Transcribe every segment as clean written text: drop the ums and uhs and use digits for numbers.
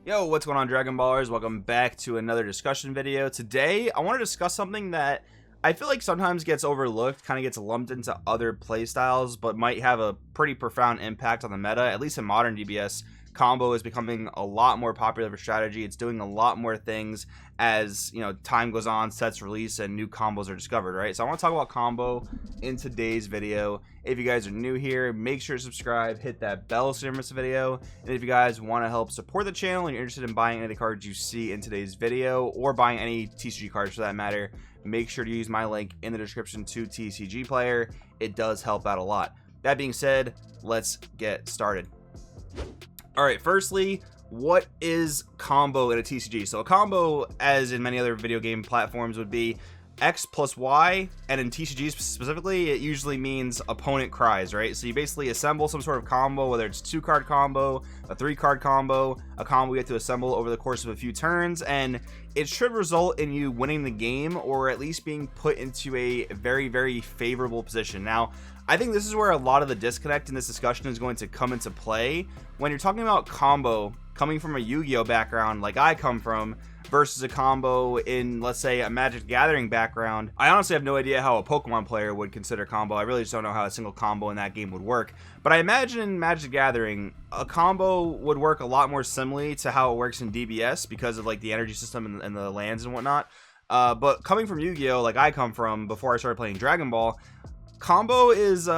Yo, what's going on, Dragon Ballers? Welcome back to another discussion video. Today, I want to discuss something that I feel like sometimes gets overlooked, kind of gets lumped into other playstyles, but might have a pretty profound impact on the meta, at least in modern DBS. Combo is becoming a lot more popular for strategy. It's doing a lot more things as, time goes on, sets release, and new combos are discovered, right? So I want to talk about combo in today's video. If you guys are new here, make sure to subscribe, hit that bell so you don't miss a video. And if you guys want to help support the channel and you're interested in buying any of the cards you see in today's video, or buying any TCG cards for that matter, make sure to use my link in the description to TCG Player. It does help out a lot. That being said, let's get started. All right, firstly, what is combo in a TCG? So a combo, as in many other video game platforms, would be X plus Y, and in TCGs specifically, it usually means opponent cries, right? So you basically assemble some sort of combo, whether it's 2-card combo, a 3-card combo, a combo you have to assemble over the course of a few turns, and it should result in you winning the game, or at least being put into a very, very favorable position. Now, I think this is where a lot of the disconnect in this discussion is going to come into play. When you're talking about combo coming from a Yu-Gi-Oh background like I come from, versus a combo in, let's say, a Magic the Gathering background, I honestly have no idea how a Pokemon player would consider combo. I really just don't know how a single combo in that game would work. But I imagine in Magic the Gathering, a combo would work a lot more similarly to how it works in DBS because of like the energy system and the lands and whatnot. But coming from Yu-Gi-Oh, like I come from before I started playing Dragon Ball, combo is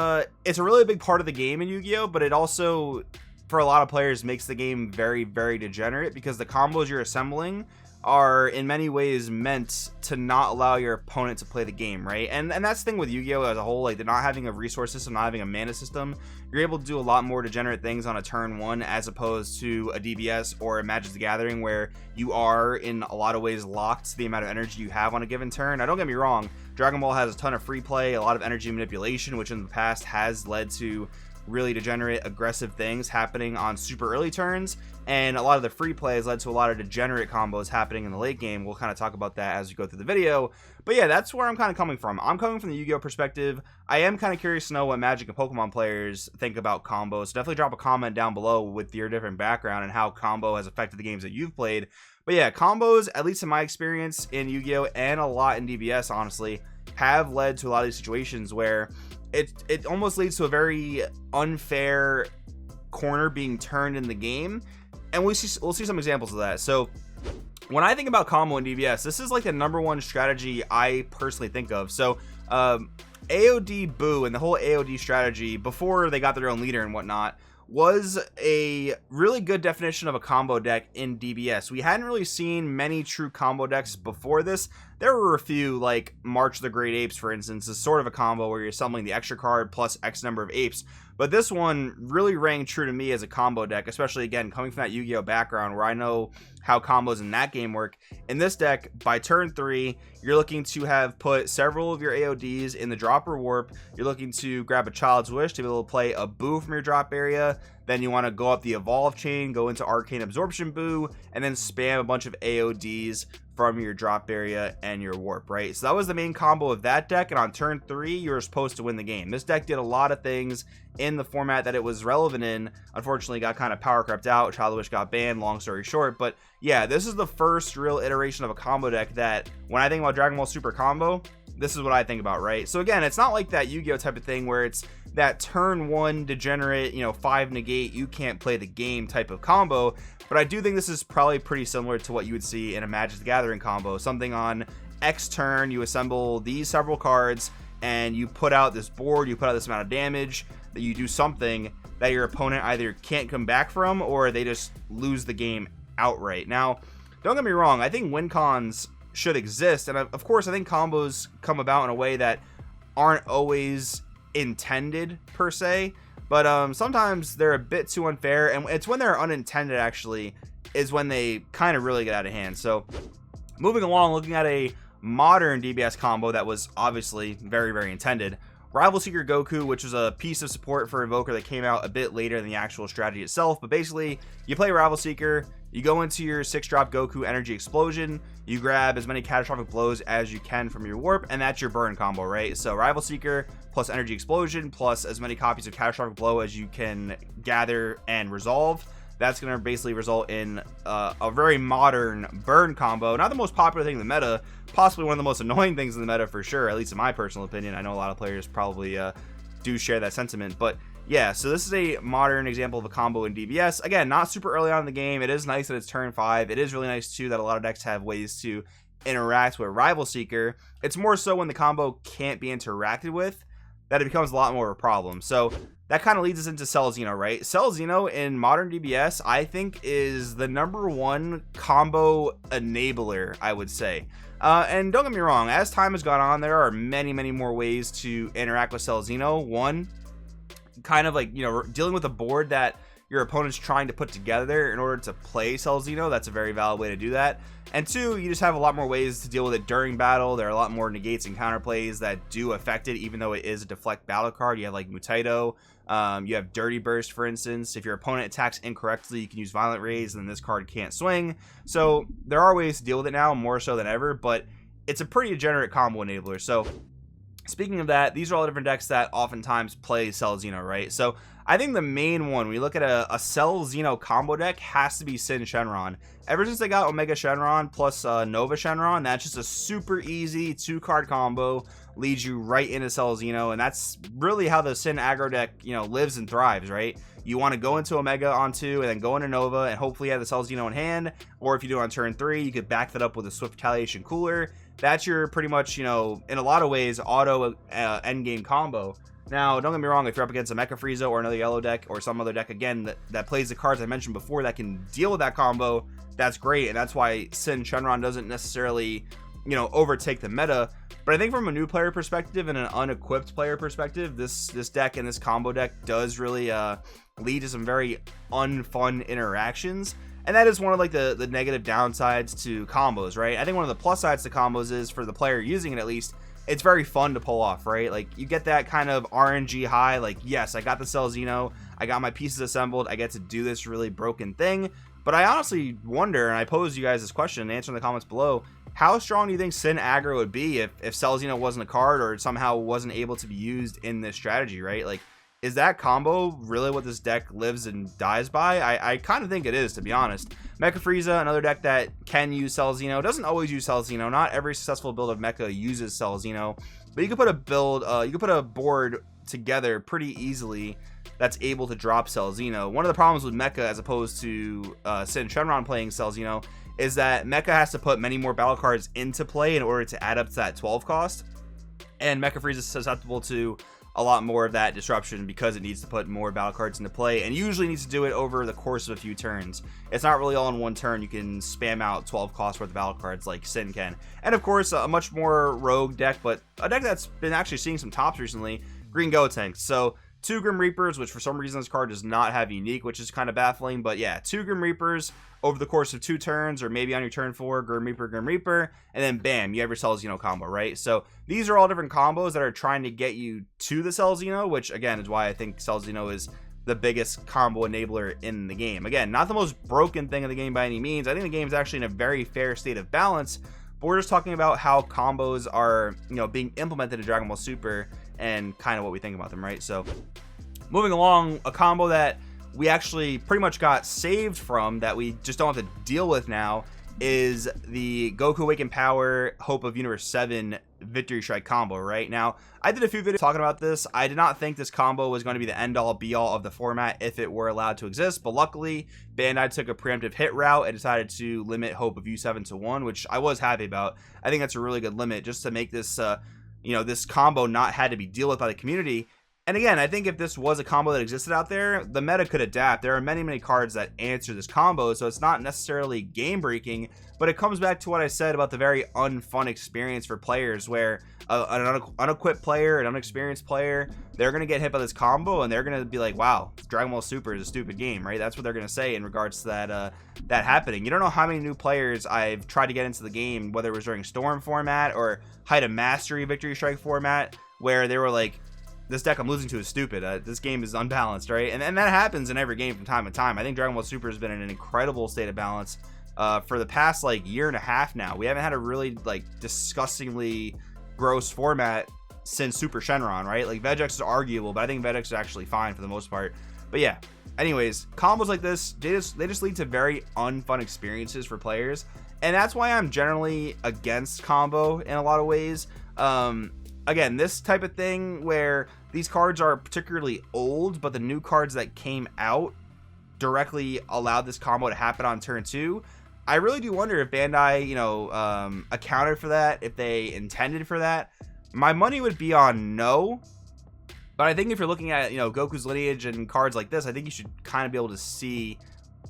it's a really big part of the game in Yu-Gi-Oh, but it also, for a lot of players, makes the game very, very degenerate because the combos you're assembling are in many ways meant to not allow your opponent to play the game, right? And that's the thing with Yu-Gi-Oh as a whole, like they're not having a resource system, not having a mana system. You're able to do a lot more degenerate things on a turn one as opposed to a DBS or a Magic the Gathering where you are in a lot of ways locked to the amount of energy you have on a given turn. Now don't get me wrong, Dragon Ball has a ton of free play, a lot of energy manipulation, which in the past has led to really degenerate aggressive things happening on super early turns, and a lot of the free play has led to a lot of degenerate combos happening in the late game. We'll kind of talk about that as we go through the video, but yeah, that's where I'm kind of coming from. I'm coming from the Yu-Gi-Oh perspective. I am kind of curious to know what Magic and Pokemon players think about combos, so definitely drop a comment down below with your different background and how combo has affected the games that you've played. But yeah, combos, at least in my experience in Yu-Gi-Oh and a lot in DBS, honestly, have led to a lot of these situations where it almost leads to a very unfair corner being turned in the game, and we'll see some examples of that. So when I think about combo in DBS, this is like the #1 strategy I personally think of. So AOD Boo and the whole AOD strategy before they got their own leader and whatnot was a really good definition of a combo deck in DBS. We hadn't really seen many true combo decks before this. There were a few, like March of the Great Apes, for instance, is sort of a combo where you're assembling the extra card plus X number of apes. But this one really rang true to me as a combo deck, especially, again, coming from that Yu-Gi-Oh background where I know how combos in that game work. In this deck, by turn 3, you're looking to have put several of your AODs in the drop or warp. You're looking to grab a Child's Wish to be able to play a Boo from your drop area. Then you want to go up the Evolve chain, go into Arcane Absorption Boo, and then spam a bunch of AODs from your drop area and your warp, right? So that was the main combo of that deck, and on turn 3, you were supposed to win the game. This deck did a lot of things in the format that it was relevant in. Unfortunately, got kind of power crept out. Child's Wish got banned, long story short. But yeah, this is the first real iteration of a combo deck that, when I think about Dragon Ball Super Combo, this is what I think about, right? So again, it's not like that Yu-Gi-Oh type of thing where it's that turn 1 degenerate, 5 negate, you can't play the game type of combo. But I do think this is probably pretty similar to what you would see in a Magic the Gathering combo. Something on X turn, you assemble these several cards, and you put out this board, you put out this amount of damage, that you do something that your opponent either can't come back from, or they just lose the game outright. Now, don't get me wrong, I think win cons should exist, and of course I think combos come about in a way that aren't always intended per se, but sometimes they're a bit too unfair, and it's when they're unintended actually is when they kind of really get out of hand. So moving along, looking at a modern DBS combo that was obviously very, very intended. Rival Seeker Goku, which was a piece of support for Invoker that came out a bit later than the actual strategy itself. But basically, you play Rival Seeker, you go into your 6-drop Goku Energy Explosion, you grab as many Catastrophic Blows as you can from your Warp, and that's your burn combo, right? So Rival Seeker plus Energy Explosion plus as many copies of Catastrophic Blow as you can gather and resolve. that's going to basically result in a very modern burn combo. Not the most popular thing in the meta, possibly one of the most annoying things in the meta for sure, at least in my personal opinion. I know a lot of players probably do share that sentiment, but yeah, so this is a modern example of a combo in DBS. Again, not super early on in the game. It is nice that it's turn 5. It is really nice too that a lot of decks have ways to interact with Rival Seeker. It's more so when the combo can't be interacted with that it becomes a lot more of a problem. So that kind of leads us into Cell Xeno, right? Cell Xeno in modern DBS, I think, is the #1 combo enabler, I would say. And don't get me wrong, as time has gone on, there are many more ways to interact with Cell Xeno. One, kind of like, you know, dealing with a board that your opponent's trying to put together in order to play Cell Xeno. That's a very valid way to do that. And two, you just have a lot more ways to deal with it during battle. There are a lot more negates and counterplays that do affect it, even though it is a deflect battle card. You have like Mutaito, you have Dirty Burst, for instance. If your opponent attacks incorrectly, you can use Violent Raise, and then this card can't swing. So there are ways to deal with it now, more so than ever, but it's a pretty degenerate combo enabler. So speaking of that, these are all the different decks that oftentimes play Cell Xeno, right? So I think the main one, when you look at a Cell Xeno combo deck, has to be Sin Shenron. Ever since they got Omega Shenron plus Nova Shenron, that's just a super easy 2-card combo, leads you right into Cell Xeno, and that's really how the Sin aggro deck, you know, lives and thrives, right? You want to go into Omega on 2 and then go into Nova and hopefully have the Cell Xeno in hand, or if you do it on turn 3, you could back that up with a Swift Retaliation Cooler. That's your pretty much, you know, in a lot of ways, auto endgame combo. Now, don't get me wrong, if you're up against a Mecha Frieza or another yellow deck or some other deck, again, that plays the cards I mentioned before that can deal with that combo, that's great, and that's why Sin Shenron doesn't necessarily, you know, overtake the meta. But I think from a new player perspective and an unequipped player perspective, this deck and this combo deck does really lead to some very unfun interactions. And that is one of like the negative downsides to combos, right? I think one of the plus sides to combos is, for the player using it at least, it's very fun to pull off, right? Like, you get that kind of RNG high, like, yes, I got the Cell Xeno, I got my pieces assembled, I get to do this really broken thing. But I honestly wonder, and I pose you guys this question, answer in the comments below, how strong do you think Sin aggro would be if Cell Xeno wasn't a card or somehow wasn't able to be used in this strategy, right? Like, is that combo really what this deck lives and dies by? I kind of think it is, to be honest. Mecha Frieza, another deck that can use Cell Xeno, doesn't always use Cell Xeno. Not every successful build of Mecha uses Cell Xeno, but you could put a build, you could put a board together pretty easily that's able to drop Cell Xeno. One of the problems with Mecha, as opposed to Sin Shenron playing Cell Xeno, is that Mecha has to put many more battle cards into play in order to add up to that 12 cost, and Mecha Frieza is susceptible to a lot more of that disruption because it needs to put more battle cards into play, and usually needs to do it over the course of a few turns. It's not really all in one turn. You can spam out 12 cost worth of battle cards like Sin can. And of course, a much more rogue deck, but a deck that's been actually seeing some tops recently, Green Gotenks. So 2 Grim Reapers, which for some reason this card does not have unique, which is kind of baffling, but yeah, 2 Grim Reapers over the course of 2 turns, or maybe on your turn 4, Grim Reaper, and then bam, you have your Cell Xeno combo, right? So these are all different combos that are trying to get you to the Cell Xeno, which again is why I think Cell Xeno is the biggest combo enabler in the game. Again, not the most broken thing in the game by any means. I think the game is actually in a very fair state of balance, but we're just talking about how combos are, you know, being implemented in Dragon Ball Super and kind of what we think about them, right? So moving along, a combo that we actually pretty much got saved from, that we just don't have to deal with now, is the Goku Awaken Power Hope of Universe 7 Victory Strike combo. Right now, I did a few videos talking about this. I did not think this combo was going to be the end all be all of the format if it were allowed to exist, but luckily Bandai took a preemptive hit route and decided to limit Hope of U7 to 1, which I was happy about. I think that's a really good limit, just to make this you know, this combo not had to be dealt with by the community. And again, I think if this was a combo that existed out there, the meta could adapt. There are many cards that answer this combo, so it's not necessarily game breaking, but it comes back to what I said about the very unfun experience for players, where an unequipped player, an unexperienced player, they're going to get hit by this combo and they're going to be like, wow, Dragon Ball Super is a stupid game, right? That's what they're going to say in regards to that happening. You don't know how many new players I've tried to get into the game, whether it was during Storm format or Height of Mastery Victory Strike format, where they were like, this deck I'm losing to is stupid. This game is unbalanced, right? And that happens in every game from time to time. I think Dragon Ball Super has been in an incredible state of balance for the past like year and a half now. We haven't had a really like disgustingly gross format since Super Shenron, right? Like Vegex is arguable, but I think Vegex is actually fine for the most part. But yeah, anyways, combos like this, they just lead to very unfun experiences for players. And that's why I'm generally against combo in a lot of ways. Again, this type of thing where these cards are particularly old, but the new cards that came out directly allowed this combo to happen on turn 2. I really do wonder if Bandai, you know, accounted for that, if they intended for that. My money would be on no. But I think if you're looking at, you know, Goku's lineage and cards like this, I think you should kind of be able to see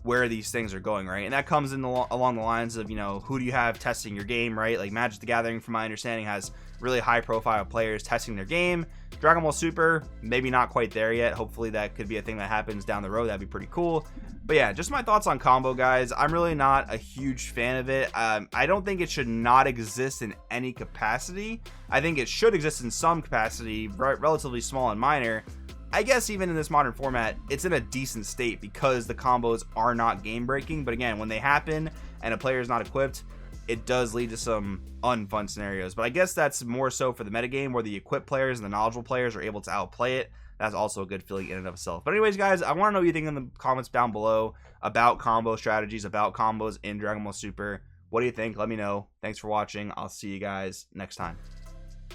where these things are going, right? And that comes in along the lines of, you know, who do you have testing your game, right? Like Magic the Gathering, from my understanding, has really high profile players testing their game. Dragon Ball Super, maybe not quite there yet. Hopefully that could be a thing that happens down the road. That'd be pretty cool. But yeah, just my thoughts on combo, guys. I'm really not a huge fan of it. I don't think it should not exist in any capacity. I think it should exist in some capacity, relatively small and minor. I guess even in this modern format, it's in a decent state because the combos are not game breaking. But again, when they happen and a player is not equipped, it does lead to some unfun scenarios. But I guess that's more so for the metagame where the equipped players and the knowledgeable players are able to outplay it. That's also a good feeling in and of itself. But anyways, guys, I want to know what you think in the comments down below about combo strategies, about combos in Dragon Ball Super. What do you think? Let me know. Thanks for watching. I'll see you guys next time.